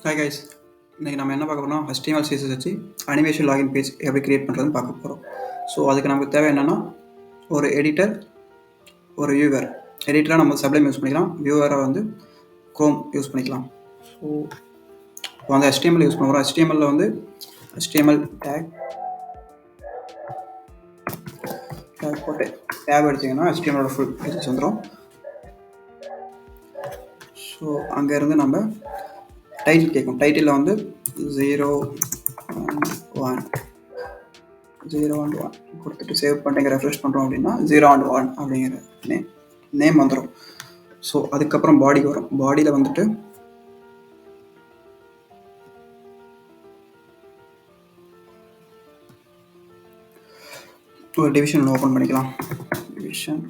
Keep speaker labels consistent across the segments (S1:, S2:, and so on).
S1: Hi guys, இன்றைக்கி நம்ம என்ன பார்க்க போகிறோம்னா HTML CSS வச்சு அனிமேஷன் லாகின் பேஜ் எப்படி க்ரியேட் பண்ணுறதுன்னு பார்க்க போகிறோம். ஸோ அதுக்கு நமக்கு தேவை என்னென்னா ஒரு எடிட்டர், ஒரு வியூவர். எடிட்டராக நம்ம சப்ளைம் யூஸ் பண்ணிக்கலாம், வியூவராக வந்து க்ரோம் யூஸ் பண்ணிக்கலாம். ஸோ இப்போ வந்து HTML யூஸ் பண்ணுறோம். HTML வந்து HTML டேக் போட்டு டேப் எடுத்திங்கன்னா HTML ஃபுல் பேஜஸ் வந்துடும். ஸோ அங்கேருந்து நம்ம டைட்டில் கேட்கும். டைட்டிலில் வந்து 0&1 கொடுத்துட்டு சேவ் பண்ணிட்டு ரெஃப்ரெஷ் பண்ணுறோம் அப்படின்னா 0&1 அப்படிங்கிற நேம் வந்துடும். ஸோ அதுக்கப்புறம் பாடிக்கு வரும். பாடியில் வந்துட்டு ஒரு டிவிஷன் ஓப்பன் பண்ணிக்கலாம். டிவிஷன்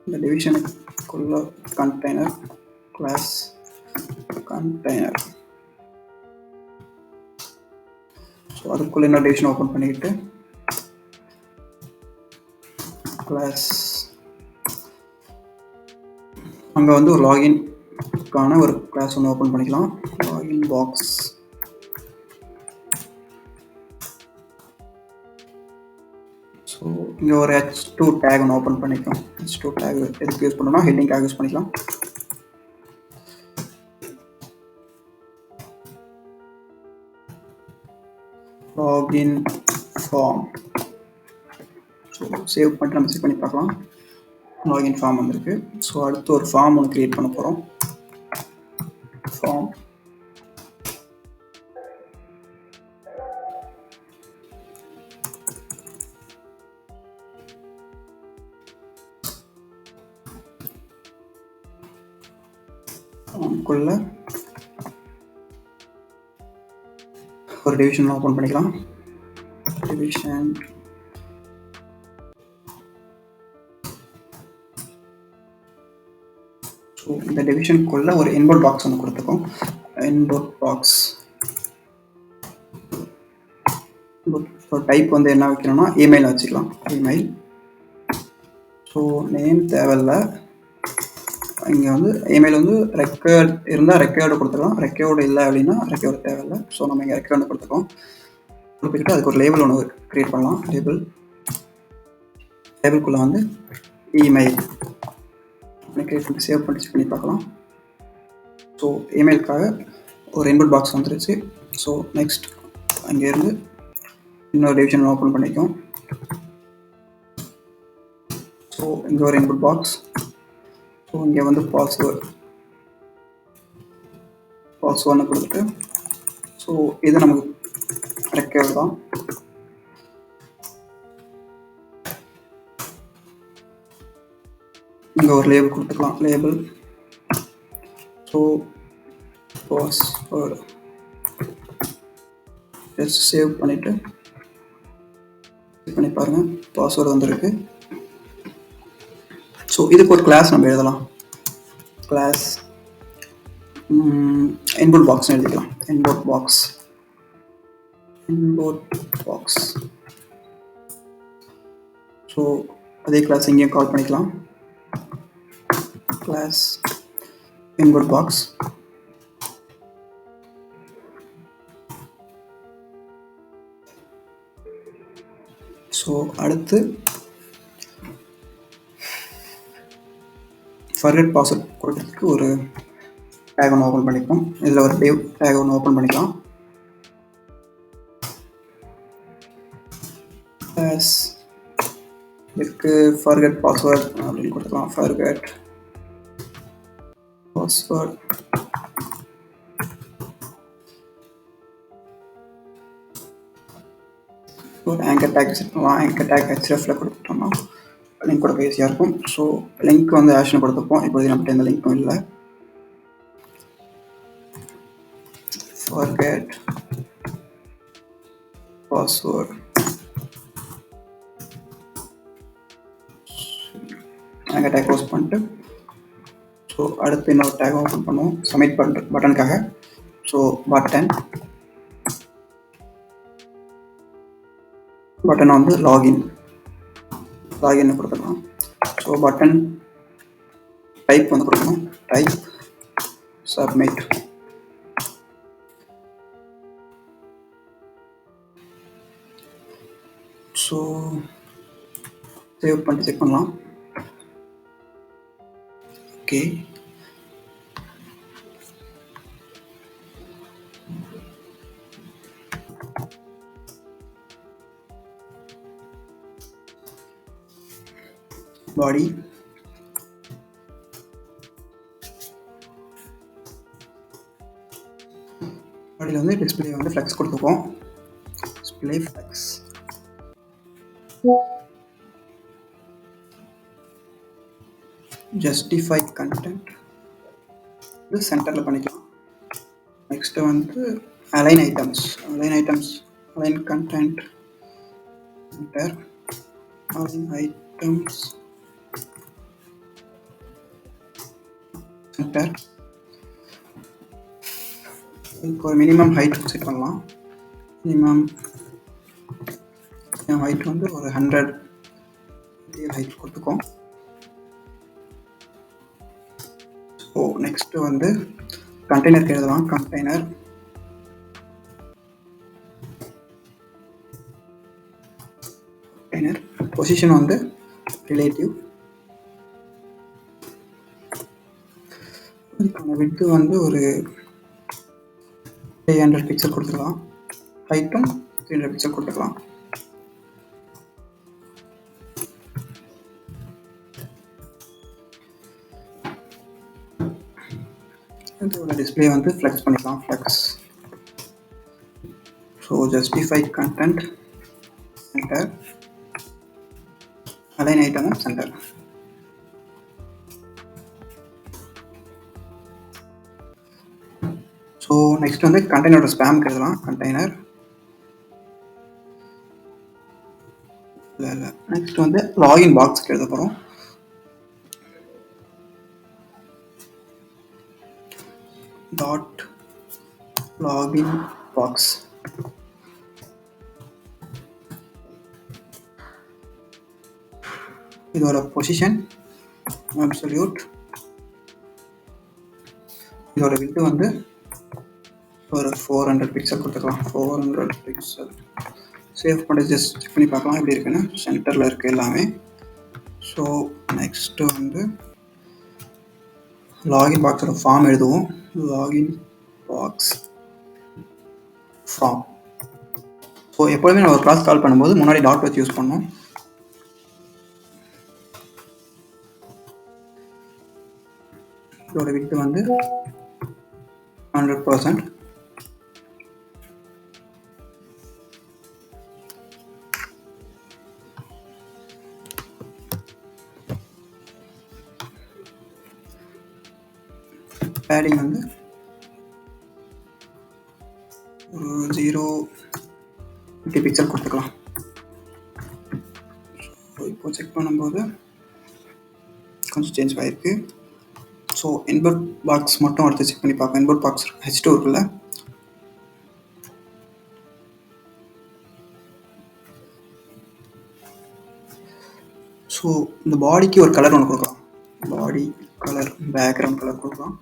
S1: இந்த டிவிஷனுக்குள்ள கண்டெய்னர் கிளாஸ் கண்டெய்னர். ஸோ அதுக்குள்ள இன்னொரு டிவிஷன் ஓப்பன் பண்ணிக்கிட்டு கிளாஸ் அங்கே வந்து ஒரு லாகின்கான ஒரு கிளாஸ் ஒன்று ஓப்பன் பண்ணிக்கலாம். Login box. ஸோ இங்கே ஒரு H2 டேக் ஒன்று ஓப்பன் பண்ணிக்கலாம். H2 டேக் எதுக்கு யூஸ் பண்ணணும்னா ஹெட்டிங்காக யூஸ் பண்ணிக்கலாம். Login form. ஸோ சேவ் பண்ணிட்டு நம்ம செக் பண்ணி பார்க்கலாம். லாகின் ஃபார்ம் வந்திருக்கு. ஸோ அடுத்து ஒரு ஃபார்ம் ஒன்று க்ரியேட் பண்ண போகிறோம். ஃபார்ம் ஃபார்முக்குள்ள ஒரு டிவிஷன் ஓப்பன் பண்ணிக்கலாம். டிவிஷன் ஸோ இந்த டிவிஷனுக்குள்ள ஒரு இன்புட் பாக்ஸ் ஒன்று கொடுத்துருக்கோம். இன்புட் பாக்ஸ் டைப் வந்து என்ன வைக்கணும்னா இமெயில் வச்சுக்கலாம். இமெயில். ஸோ நேம் தேவையில்லை. இங்கே வந்து இமெயில் வந்து ரெக்கார்ட் இருந்தால் ரெக்கார்டு கொடுத்துக்கலாம். ரெக்கார்டு இல்லை அப்படின்னா ரெக்கார்டு தேவையில்லை. ஸோ நம்ம இங்கே ரெக்கார்டு கொடுத்துக்கிட்டு அதுக்கு ஒரு லேபிள் ஒன்று க்ரியேட் பண்ணலாம். லேபிள்குள்ளே வந்து இமெயில் க்ரியேட் பண்ணி சேவ் பண்ணி செக் பண்ணி பார்க்கலாம். ஸோ இமெயிலுக்காக ஒரு இன்புட் பாக்ஸ் வந்துருச்சு. ஸோ நெக்ஸ்ட் அங்கேருந்து இன்னொரு டிவிஷன் ஓப்பன் பண்ணிக்கும். ஸோ இங்கே ஒரு இன்புட் பாக்ஸ். ஸோ இங்கே வந்து பாஸ்வேர்டு கொடுத்துட்டு ஸோ இது நமக்கு ரெக்கார்டு தான். இங்கே ஒரு லேபிள் கொடுத்துக்கலாம். Label. So password just save பண்ணிவிட்டு பண்ணி பாருங்கள். பாஸ்வேர்டு வந்துருக்கு. ஸோ இதுக்கு ஒரு கிளாஸ் நம்ம எழுதலாம். கிளாஸ் இன்புட் பாக்ஸ்னு எழுதிக்கலாம். Input box. ஸோ அதே கிளாஸ் இங்கேயும் கால் பண்ணிக்கலாம். Class input box. ஸோ அடுத்து ஃபர்கெட் பாஸ்வேர்ட் கொடுக்கறதுக்கு ஒரு டேக் ஒன்று ஓப்பன் பண்ணிப்போம். இதில் ஒரு டேவ் டேக் ஒன்று ஓப்பன் பண்ணிக்கலாம். இதுக்கு ஃபர்கெட் பாஸ்வேர்ட் அப்படின்னு கொடுத்துக்கலாம். Forget password. ஒரு ஆங்கர் டேக் செட் பண்ணலாம். ஆங்கர் டேக் HRFல கொடுத்துட்டோம்னா லிங்க் கொடுக்க ஈஸியாக இருக்கும். ஸோ லிங்க் வந்து ஆஷன் கொடுத்துப்போம். இப்போதைக்கு நம்மகிட்ட எந்த லிங்க்கும் இல்லை. Forget password. Anchor tag close பண்ணிட்டு ஸோ அடுத்து இன்னொரு டேக் ஓப்பன் பண்ணுவோம் சப்மிட் பட்டனுக்காக. ஸோ பட்டன் வந்து லாகின் கொடுத்துக்கலாம். ஸோ ஸோ பட்டன் டைப் வந்து கொடுக்கணும், டைப் சப்மிட். ஸோ சேவ் பண்ணி செக் பண்ணலாம். ஓகே, பாடி பாடியில் வந்து டிஸ்பிளே வந்து ஃப்ளெக்ஸ் கொடுத்துருக்கோம். டிஸ்பிளே ஃப்ளெக்ஸ், ஜஸ்டிஃபை கண்டென்ட் இது சென்டரில் பண்ணிக்கலாம். நெக்ஸ்ட்டு வந்து align items, align content centre, align items centre. இப்போ மினிமம் ஹைட் செட் பண்ணலாம். மினிமம் ஹைட் வந்து ஒரு 100 ஹைட் கொடுத்துக்கோம். ஸோ நெக்ஸ்ட்டு வந்து கண்டெய்னருக்கு எழுதலாம். கண்டெய்னர் பொசிஷன் வந்து ரிலேட்டிவ், இதுக்கான விட்த் வந்து ஒரு 300 பிக்சல் கொடுத்துக்கலாம். ஹைட்டும் 300 பிக்சல் கொடுத்துக்கலாம். இதோட டிஸ்பிளே வந்து ஃப்ளெக்ஸ் பண்ணிக்கலாம், flex. So justify content centre, align ஐட்டமும் சென்டர். ஸோ நெக்ஸ்ட் வந்து கண்டெய்னரோட ஸ்பேம் எழுதலாம். கண்டெய்னர் இல்லை நெக்ஸ்ட் வந்து லாகின் பாக்ஸ்க்கு எழுத போகிறோம். Dot login box. இதோட பொசிஷன் அப்சல்யூட், இதோட விட்த் வந்து ஒரு 400 பிக்சல் கொடுத்துக்கலாம். 400 பிக்சல். சேவ் பண்ணி ஜஸ்ட் செக் பண்ணி பார்க்கலாம் எப்படி இருக்குன்னு. சென்டரில் இருக்குது எல்லாமே. ஸோ நெக்ஸ்ட்டு வந்து லாகின் பாக்ஸோட ஃபார்ம் எழுதுவோம். Login box form. ஸோ எப்போதுமே நம்ம ஒரு கிளாஸ் கால் பண்ணும்போது முன்னாடி டாட் வச்சு யூஸ் பண்ணோம். இதோட விட்த் வந்து 100%. பேடிங் வந்து ஒரு 0.50 பிக்சல் கொடுத்துக்கலாம். இப்போ செக் பண்ணும்போது கொஞ்சம் சேஞ்ச் ஆகிருக்கு. ஸோ இன்புட் பாக்ஸ் மட்டும் அடுத்து செக் பண்ணி பார்ப்போம். இன்புட் பாக்ஸ் H2 இருக்குல்ல, ஸோ இந்த பாடிக்கு ஒரு கலர் ஒன்று கொடுக்கலாம். பாடி கலர், பேக்ரவுண்ட் கலர் கொடுக்கலாம்.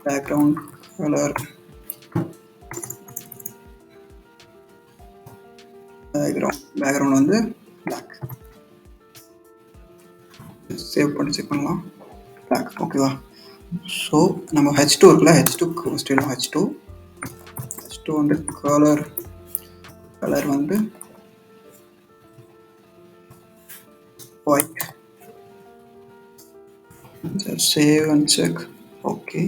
S1: பேக்ரவுண்ட் கலர் பேக்ரவுண்ட் வந்து பிளாக். சேவ் பண்ணி செக் பண்ணலாம். பிளாக், ஓகேவா? ஸோ நம்ம H2 இருக்குல்ல, H2க்கு ஃபஸ்ட் எழுதும். H2 வந்து கலர் வந்து white. Save and check. Okay.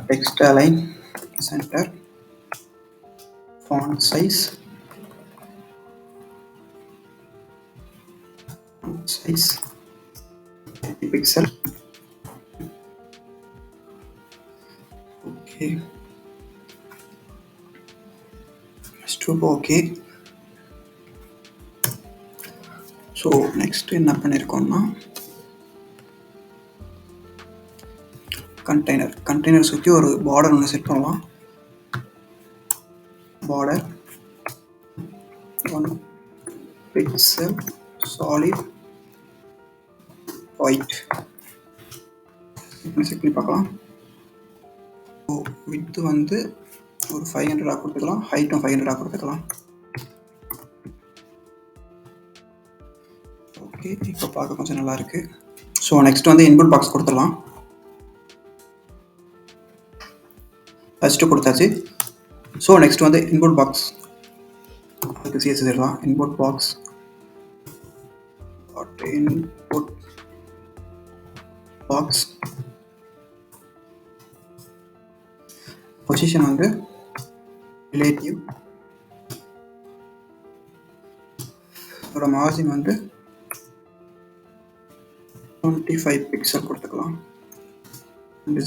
S1: Text align center. Font size. 50 pixel. Okay. Okay. So next என்ன பண்ணியிருக்கோம்னா கண்டெய்னர் சுற்றி ஒரு பார்டர் ஒன்று செட் பண்ணலாம். Border 1 pixel solid white check பண்ணி பார்க்கலாம். ஸோ வித்து வந்து ஒரு 500 கொடுத்துக்கலாம், ஹைட்டும் 500 கொடுத்துக்கலாம். ஓகே, இப்போ பார்க்க கொஞ்சம் நல்லா இருக்கு. ஸோ நெக்ஸ்ட் வந்து இன்புட் பாக்ஸ் கொடுத்துடலாம். ஃபஸ்ட்டு கொடுத்தாச்சு. ஸோ நெக்ஸ்ட் வந்து இன்புட் பாக்ஸ், அதுக்கு CSS எழுதலாம். Input box input box position வந்து ரிலேட்டிவ், அதோட மார்ஜின் வந்து 25 பிக்சல் கொடுத்துக்கலாம்,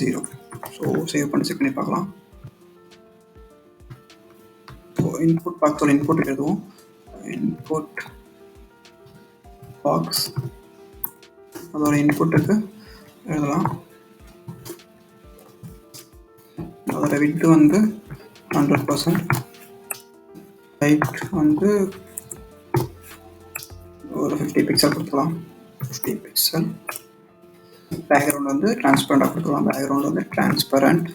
S1: 0. ஸோ சேவ் பண்ணி செக் பண்ணி பார்க்கலாம். ஸோ இன்புட் பாக்ஸோட இன்புட் எழுதுவோம். இன்புட் பாக்ஸ் அதோட இன்புட்டுக்கு எழுதலாம். அதோட விட்த் வந்து 100%, ஹைட் வந்து ஒரு 50 பிக்சல் கொடுத்துக்கலாம், 50 பிக்சல். பேக்ரவுண்ட் வந்து டிரான்ஸ்பரண்டாக கொடுக்கலாம், பேக்ரவுண்ட் வந்து டிரான்ஸ்பரண்ட்.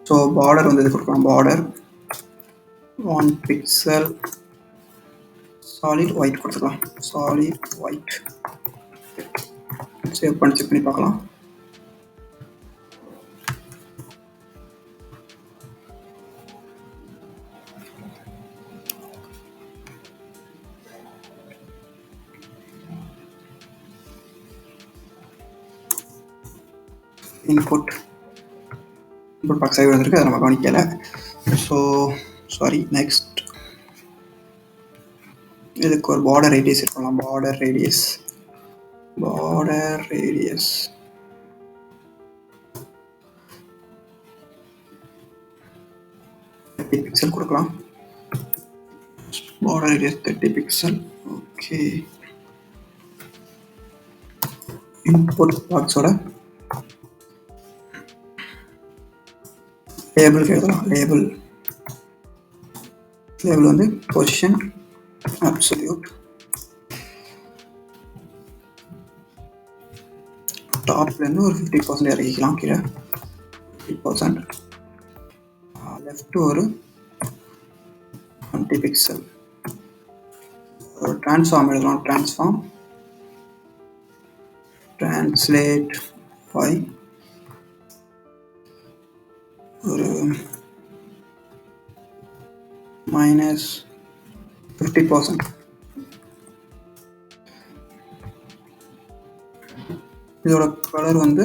S1: ஸோ பார்டர் வந்து இது கொடுக்கலாம், பார்டர் 1 பிக்சல், சாலிட் ஒயிட் கொடுத்துக்கலாம், சாலிட் ஒயிட். சேவ் பண்ணி செக் பண்ணி பார்க்கலாம். இன்புட் பாக்ஸ் ஆகி வந்திருக்கு, அதை நம்ம கவனிக்கல. So sorry. நெக்ஸ்ட் இதுக்கு ஒரு பார்டர் ரேடியஸ் இருக்கலாம், பார்டர் ரேடியஸ் 30 பிக்சல் கொடுக்கலாம், border radius 30 pixel. Okay, input பாக்ஸோட லேபிள் எழுதலாம். லேபிள் வந்து பொசிஷன் அப்சல்யூட், டாப்லேருந்து ஒரு 50% இறக்கிக்கலாம் கீழே, 50%. லெஃப்ட் ஒரு 20 பிக்சல். ஒரு ட்ரான்ஸ்ஃபார்ம் எழுதலாம், ட்ரான்ஸ்ஃபார்ம் translate by ஒரு -50%. இதோட கலர் வந்து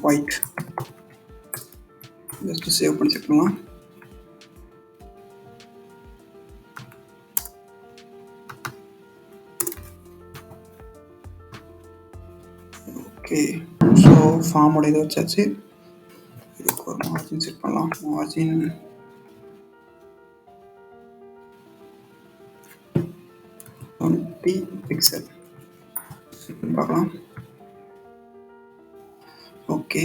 S1: ஒயிட். ஜஸ்ட் சேவ் பண்ணி செக் பண்ணலாம். ஓகே, ஸோ ஃபார்மோட இதை வச்சாச்சு. இதுக்கு ஒரு மார்ஜின் செட் பண்ணலாம், மார்ஜின் 20 பிக்சல் பார்க்கலாம். ஓகே,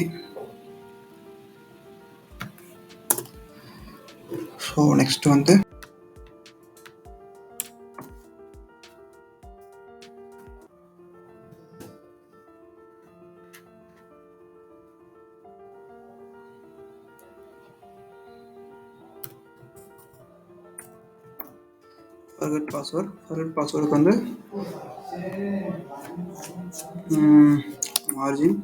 S1: ஸோ நெக்ஸ்ட் வந்து forget பாஸ்வேர்டுக்கு வந்து margin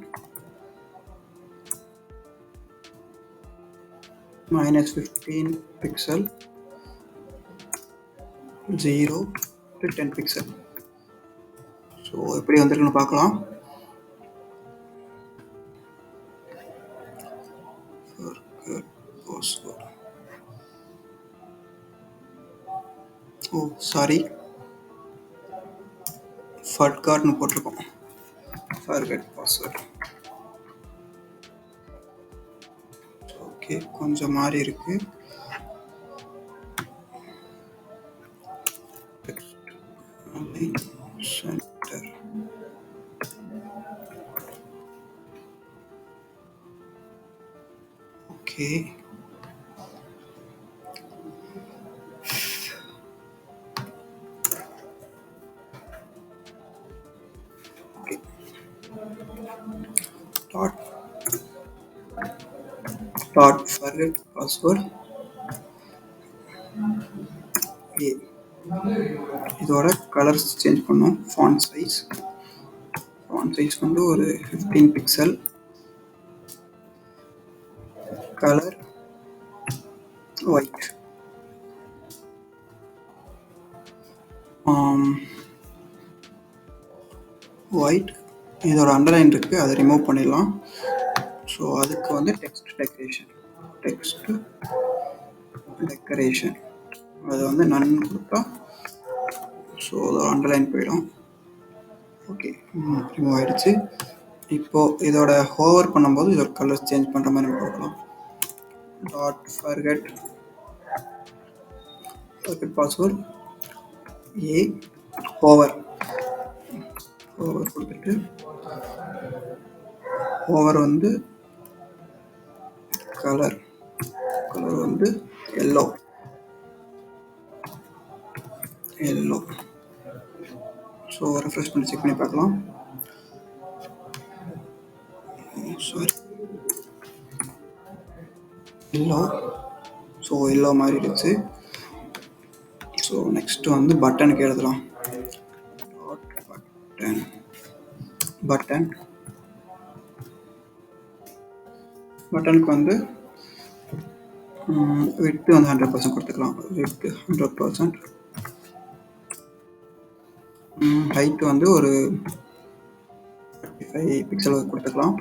S1: -15 pixel, 0 to 10 pixel. So எப்படி வந்திருக்குன்னு பார்க்கலாம். ஓ சாரி, ஃபர்காட்னு போட்டிருக்கோம், ஃபர்கெட் பாஸ்வேர்ட். ஓகே, கொஞ்சம் மாறி இருக்கு. Centre. Okay, dot dot forget password A. இதோட கலர்ஸ் சேஞ்ச் பண்ணோம். ஃபாண்ட் சைஸ் வந்து ஒரு 15 பிக்சல். Colour white. ஒயிட். இதோட அண்டர்லைன் இருக்குது, அதை ரிமூவ் பண்ணிடலாம். ஸோ அதுக்கு வந்து டெக்ஸ்ட் டெக்கரேஷன் அது வந்து நன் கொடுத்தா ஸோ அது அண்டர்லைன் போயிடும். ஓகே, ரிமூவ் ஆகிடுச்சு. இப்போது இதோட ஹோவர் பண்ணும்போது இதோட கலர்ஸ் சேஞ்ச் பண்ணுற மாதிரி நம்ம கொடுக்கலாம். டாட் ஃபர்கெட் பாஸ்வேர்ட் ஏ. ஹோவர் கொடுத்துட்டு ஓவர் வந்து கலர் வந்து எல்லோ. ஸோ ரெஃப்ரெஷ் பண்ணி செக் பண்ணி பார்க்கலாம். Sorry, yellow. ஸோ எல்லோ மாறிடுச்சு. ஸோ நெக்ஸ்ட் வந்து பட்டனுக்கு எழுதலாம். பட்டனுக்கு வந்து விட்டு வந்து 100% கொடுத்துக்கலாம். விட்டு 100%. ஹைட் வந்து ஒரு 35 பிக்சல் கொடுத்துக்கலாம்.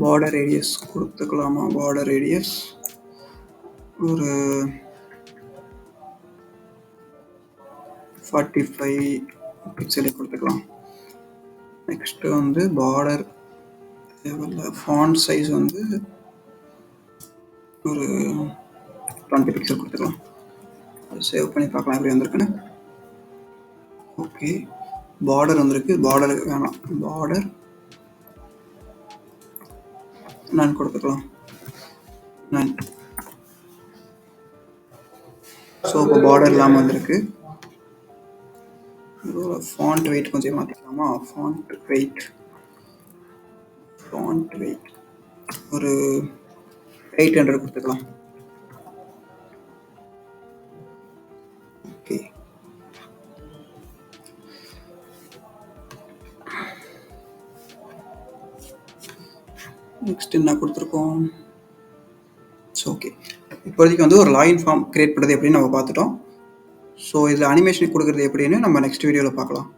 S1: பார்டர் ரேடியஸ் கொடுத்துக்கலாமா? பார்டர் ரேடியஸ் ஒரு 45 பிக்சலை கொடுத்துக்கலாம். நெக்ஸ்ட் வந்து பார்டர் ஃபாண்ட் சைஸ் வந்து ஒரு 20 பிக்சல் கொடுத்துக்கலாம். சேவ் பண்ணி பார்க்கலாம் எப்படி வந்திருக்குன்னு. ஓகே, பார்டர் வந்திருக்கு. பார்டருக்கு வேணாம், பார்டர் நான் கொடுத்துக்கலாம். நான் ஸோ இப்போ பார்டர் இல்லாமல் வந்திருக்கு. இதோட ஃபாண்ட் வெயிட் கொஞ்சம் மாற்றிக்கலாமா? ஃபாண்ட் வெயிட் ஒரு 800 கொடுத்துக்கலாம். ஓகே, நெக்ஸ்ட் என்ன கொடுத்துருக்கோம்? ஸோ ஓகே, இப்போதைக்கு வந்து ஒரு லாகின் ஃபார்ம் கிரியேட் பண்ணுறது எப்படின்னு நம்ம பார்த்துட்டோம். ஸோ இதில் அனிமேஷன் கொடுக்குறது எப்படின்னு நம்ம நெக்ஸ்ட் வீடியோவில் பார்க்கலாம்.